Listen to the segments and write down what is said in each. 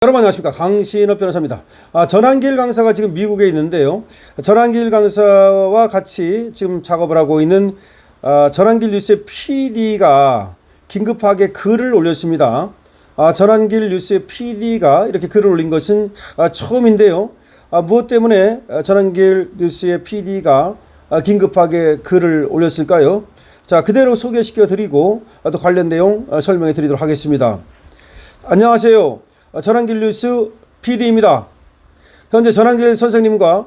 여러분 안녕하십니까, 강신업 변호사입니다. 전한길 강사가 지금 미국에 있는데요, 전한길 강사와 같이 지금 작업을 하고 있는 전한길 뉴스의 PD가 긴급하게 글을 올렸습니다. 전한길 뉴스의 PD가 이렇게 글을 올린 것은 처음인데요. 무엇 때문에 전한길 뉴스의 PD가 긴급하게 글을 올렸을까요? 자, 그대로 소개시켜 드리고 또 관련 내용 설명해 드리도록 하겠습니다. 안녕하세요. 전한길 뉴스 PD입니다. 현재 전한길 선생님과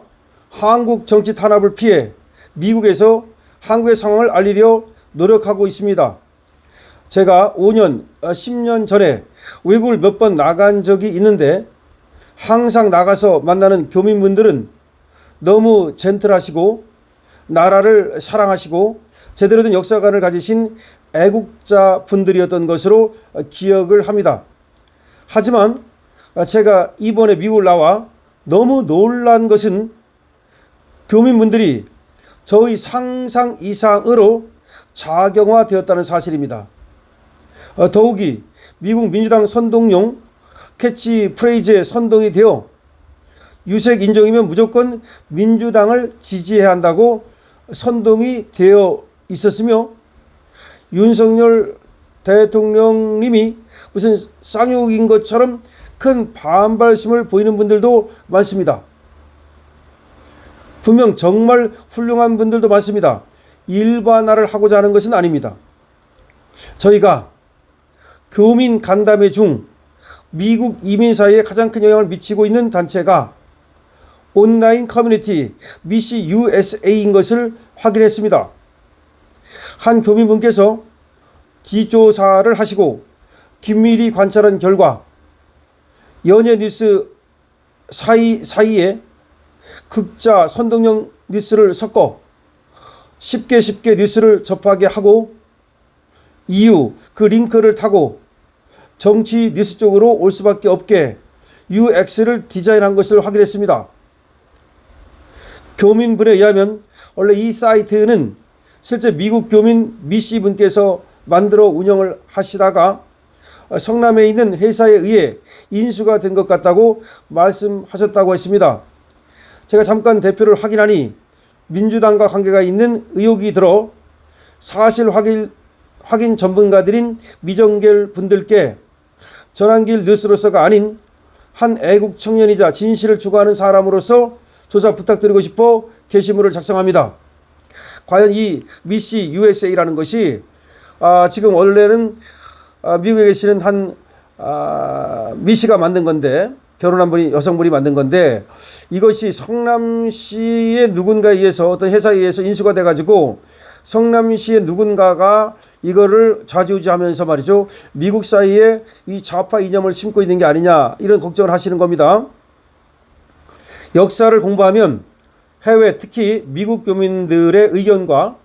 한국 정치 탄압을 피해 미국에서 한국의 상황을 알리려 노력하고 있습니다. 제가 5년, 10년 전에 외국을 몇 번 나간 적이 있는데 항상 나가서 만나는 교민분들은 너무 젠틀하시고 나라를 사랑하시고 제대로 된 역사관을 가지신 애국자 분들이었던 것으로 기억을 합니다. 하지만 제가 이번에 미국을 나와 너무 놀란 것은 교민분들이 저의 상상 이상으로 자경화되었다는 사실입니다. 더욱이 미국 민주당 선동용 캐치프레이즈에 선동이 되어 유색 인종이면 무조건 민주당을 지지해야 한다고 선동이 되어 있었으며 윤석열 대통령님이 무슨 쌍욕인 것처럼 큰 반발심을 보이는 분들도 많습니다. 분명 정말 훌륭한 분들도 많습니다. 일반화를 하고자 하는 것은 아닙니다. 저희가 교민 간담회 중 미국 이민 사회에 가장 큰 영향을 미치고 있는 단체가 온라인 커뮤니티 미시 USA인 것을 확인했습니다. 한 교민분께서 뒷조사를 하시고 긴밀히 관찰한 결과 연예 뉴스 사이에 극자 선동용 뉴스를 섞어 쉽게 뉴스를 접하게 하고 이후 그 링크를 타고 정치 뉴스 쪽으로 올 수밖에 없게 UX를 디자인한 것을 확인했습니다. 교민분에 의하면 원래 이 사이트는 실제 미국 교민 미씨 분께서 만들어 운영을 하시다가 성남에 있는 회사에 의해 인수가 된 것 같다고 말씀하셨다고 했습니다. 제가 잠깐 대표를 확인하니 민주당과 관계가 있는 의혹이 들어 사실 확인 전문가들인 미정결 분들께 전한길 뉴스로서가 아닌 한 애국 청년이자 진실을 추구하는 사람으로서 조사 부탁드리고 싶어 게시물을 작성합니다. 과연 이 미시 USA라는 것이 지금 원래는 미국에 계시는 한 미씨가 만든 건데, 결혼한 분이 여성분이 만든 건데, 이것이 성남시의 누군가에 의해서 어떤 회사에 의해서 인수가 돼가지고 성남시의 누군가가 이거를 좌지우지하면서 말이죠, 미국 사이에 이 좌파 이념을 심고 있는 게 아니냐, 이런 걱정을 하시는 겁니다. 역사를 공부하면 해외, 특히 미국 교민들의 의견과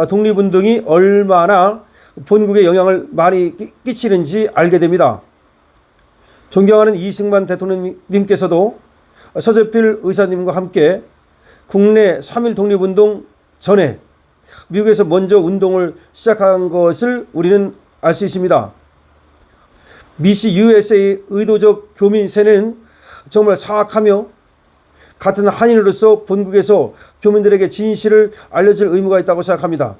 독립운동이 얼마나 본국에 영향을 많이 끼치는지 알게 됩니다. 존경하는 이승만 대통령님께서도 서재필 의사님과 함께 국내 3.1 독립운동 전에 미국에서 먼저 운동을 시작한 것을 우리는 알 수 있습니다. 미시 USA 의도적 교민 세뇌는 정말 사악하며 같은 한인으로서 본국에서 교민들에게 진실을 알려줄 의무가 있다고 생각합니다.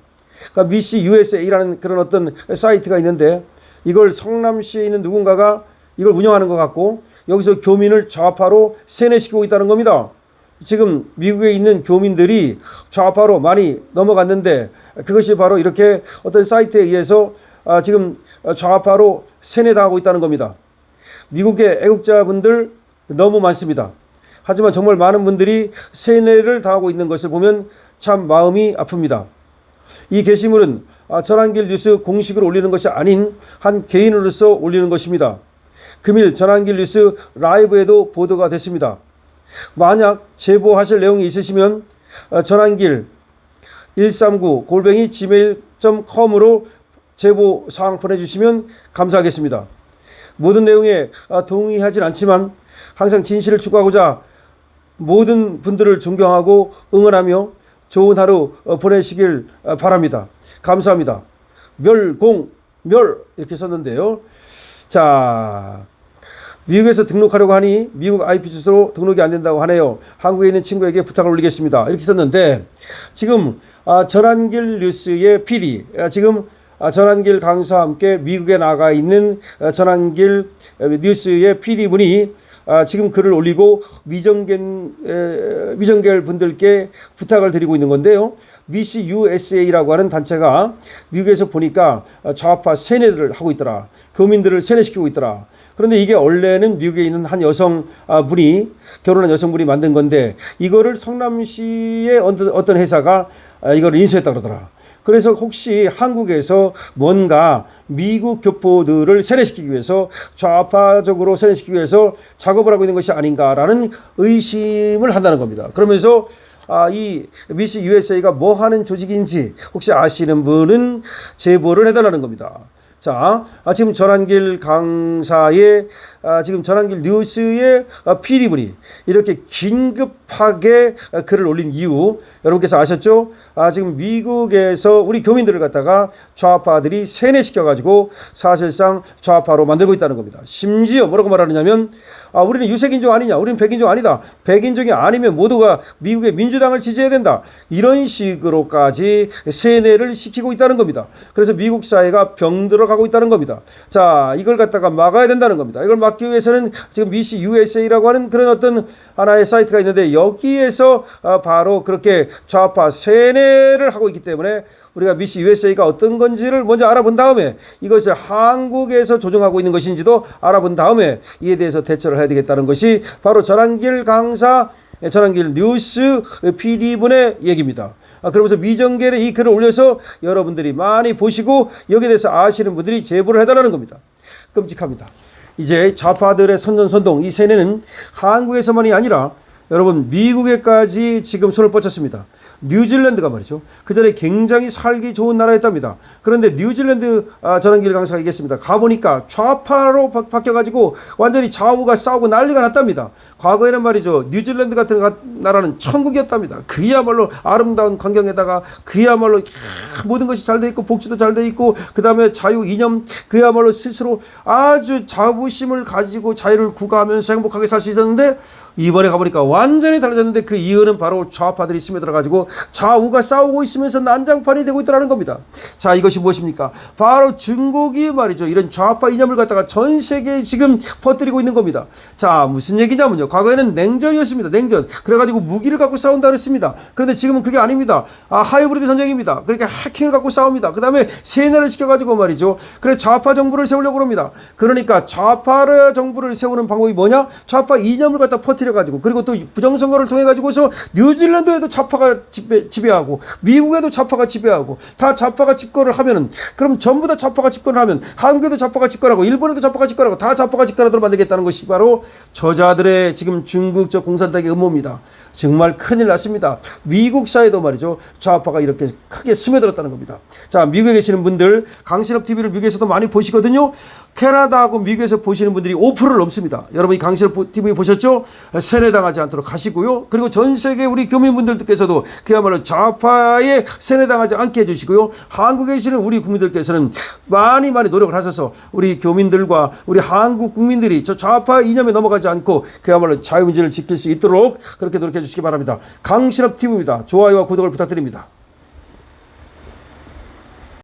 그러니까 미시 USA라는 그런 어떤 사이트가 있는데 이걸 성남시에 있는 누군가가 이걸 운영하는 것 같고 여기서 교민을 좌파로 세뇌시키고 있다는 겁니다. 지금 미국에 있는 교민들이 좌파로 많이 넘어갔는데 그것이 바로 이렇게 어떤 사이트에 의해서 지금 좌파로 세뇌당하고 있다는 겁니다. 미국의 애국자분들 너무 많습니다. 하지만 정말 많은 분들이 세뇌를 당하고 있는 것을 보면 참 마음이 아픕니다. 이 게시물은 전한길 뉴스 공식으로 올리는 것이 아닌 한 개인으로서 올리는 것입니다. 금일 전한길 뉴스 라이브에도 보도가 됐습니다. 만약 제보하실 내용이 있으시면 전한길 139@gmail.com으로 제보사항 보내주시면 감사하겠습니다. 모든 내용에 동의하진 않지만 항상 진실을 추구하고자 모든 분들을 존경하고 응원하며 좋은 하루 보내시길 바랍니다. 감사합니다. 멸 이렇게 썼는데요. 자, 미국에서 등록하려고 하니 미국 IP 주소로 등록이 안 된다고 하네요. 한국에 있는 친구에게 부탁을 올리겠습니다. 이렇게 썼는데 지금 전한길 뉴스의 PD 지금 전한길 강사와 함께 미국에 나가 있는 전한길 뉴스의 PD분이 지금 글을 올리고 미정계열 분들께 부탁을 드리고 있는 건데요. 미시 USA라고 하는 단체가 미국에서 보니까 좌파 세뇌들을 하고 있더라. 교민들을 세뇌시키고 있더라. 그런데 이게 원래는 미국에 있는 한 여성분이 결혼한 여성분이 만든 건데 이거를 성남시의 어떤 회사가 이걸 인수했다 그러더라. 그래서 혹시 한국에서 뭔가 미국 교포들을 세뇌시키기 위해서 좌파적으로 세뇌시키기 위해서 작업을 하고 있는 것이 아닌가라는 의심을 한다는 겁니다. 그러면서 이 미시 USA가 뭐 하는 조직인지 혹시 아시는 분은 제보를 해달라는 겁니다. 자, 지금 전한길 강사의 지금 전한길 뉴스의 PD분이 이렇게 긴급하게 글을 올린 이유 여러분께서 아셨죠? 지금 미국에서 우리 교민들을 갖다가 좌파들이 세뇌시켜가지고 사실상 좌파로 만들고 있다는 겁니다. 심지어 뭐라고 말하느냐면 우리는 유색인종 아니냐, 우리는 백인종 아니다, 백인종이 아니면 모두가 미국의 민주당을 지지해야 된다, 이런 식으로까지 세뇌를 시키고 있다는 겁니다. 그래서 미국 사회가 병들어 가고 있다는 겁니다. 자, 이걸 갖다가 막아야 된다는 겁니다. 이걸 막기 위해서는 지금 미시 USA라고 하는 그런 어떤 하나의 사이트가 있는데 여기에서 바로 그렇게 좌파 세뇌를 하고 있기 때문에 우리가 미시 USA가 어떤 건지를 먼저 알아본 다음에 이것을 한국에서 조정하고 있는 것인지도 알아본 다음에 이에 대해서 대처를 해야 되겠다는 것이 바로 전한길 강사, 전한길 뉴스 PD분의 얘기입니다. 그러면서 미정계에 이 글을 올려서 여러분들이 많이 보시고 여기에 대해서 아시는 분들이 제보를 해달라는 겁니다. 끔찍합니다. 이제 좌파들의 선전선동, 이 세뇌는 한국에서만이 아니라 여러분 미국에까지 지금 손을 뻗쳤습니다. 뉴질랜드가 말이죠. 그 전에 굉장히 살기 좋은 나라였답니다. 그런데 뉴질랜드 전한길 강사가 얘기했습니다. 가보니까 좌파로 바뀌어가지고 완전히 좌우가 싸우고 난리가 났답니다. 과거에는 말이죠. 뉴질랜드 같은 나라는 천국이었답니다. 그야말로 아름다운 광경에다가 그야말로 모든 것이 잘 돼 있고 복지도 잘 돼 있고 그 다음에 자유 이념 그야말로 스스로 아주 자부심을 가지고 자유를 구가하면서 행복하게 살 수 있었는데 이번에 가보니까 완전히 달라졌는데 그 이유는 바로 좌파들이 스며들어가지고 좌우가 싸우고 있으면서 난장판이 되고 있다는 겁니다. 자, 이것이 무엇입니까? 바로 중국이 말이죠. 이런 좌파 이념을 갖다가 전 세계에 지금 퍼뜨리고 있는 겁니다. 자, 무슨 얘기냐면요. 과거에는 냉전이었습니다. 냉전. 그래가지고 무기를 갖고 싸운다 그랬습니다. 그런데 지금은 그게 아닙니다. 하이브리드 전쟁입니다. 그러니까 해킹을 갖고 싸웁니다. 그 다음에 세뇌를 시켜가지고 말이죠. 그래 좌파 정부를 세우려고 합니다. 그러니까 좌파 정부를 세우는 방법이 뭐냐? 좌파 이념을 갖다 퍼뜨려가지고 그리고 또 부정선거를 통해가지고서 뉴질랜드에도 좌파가 지배하고 미국에도 좌파가 지배하고 다 좌파가 집권을 하면은 그럼 전부 다 좌파가 집권을 하면 한국에도 좌파가 집권하고 일본에도 좌파가 집권하고 다 좌파가 집권하도록 만들겠다는 것이 바로 저자들의 지금 중국적 공산당의 음모입니다. 정말 큰일 났습니다. 미국 사회도 말이죠. 좌파가 이렇게 크게 스며들었다는 겁니다. 자, 미국에 계시는 분들 강신업 TV를 미국에서도 많이 보시거든요. 캐나다하고 미국에서 보시는 분들이 5%를 넘습니다. 여러분 이 강신업 TV 보셨죠? 세뇌당하지 않도록 하시고요. 그리고 전 세계 우리 교민분들께서도 그야말로 좌파에 세뇌당하지 않게 해주시고요. 한국에 계시는 우리 국민들께서는 많이 노력을 하셔서 우리 교민들과 우리 한국 국민들이 저 좌파 이념에 넘어가지 않고 그야말로 자유민주를 지킬 수 있도록 그렇게 노력해 주시기 바랍니다. 강신업 TV입니다. 좋아요와 구독을 부탁드립니다.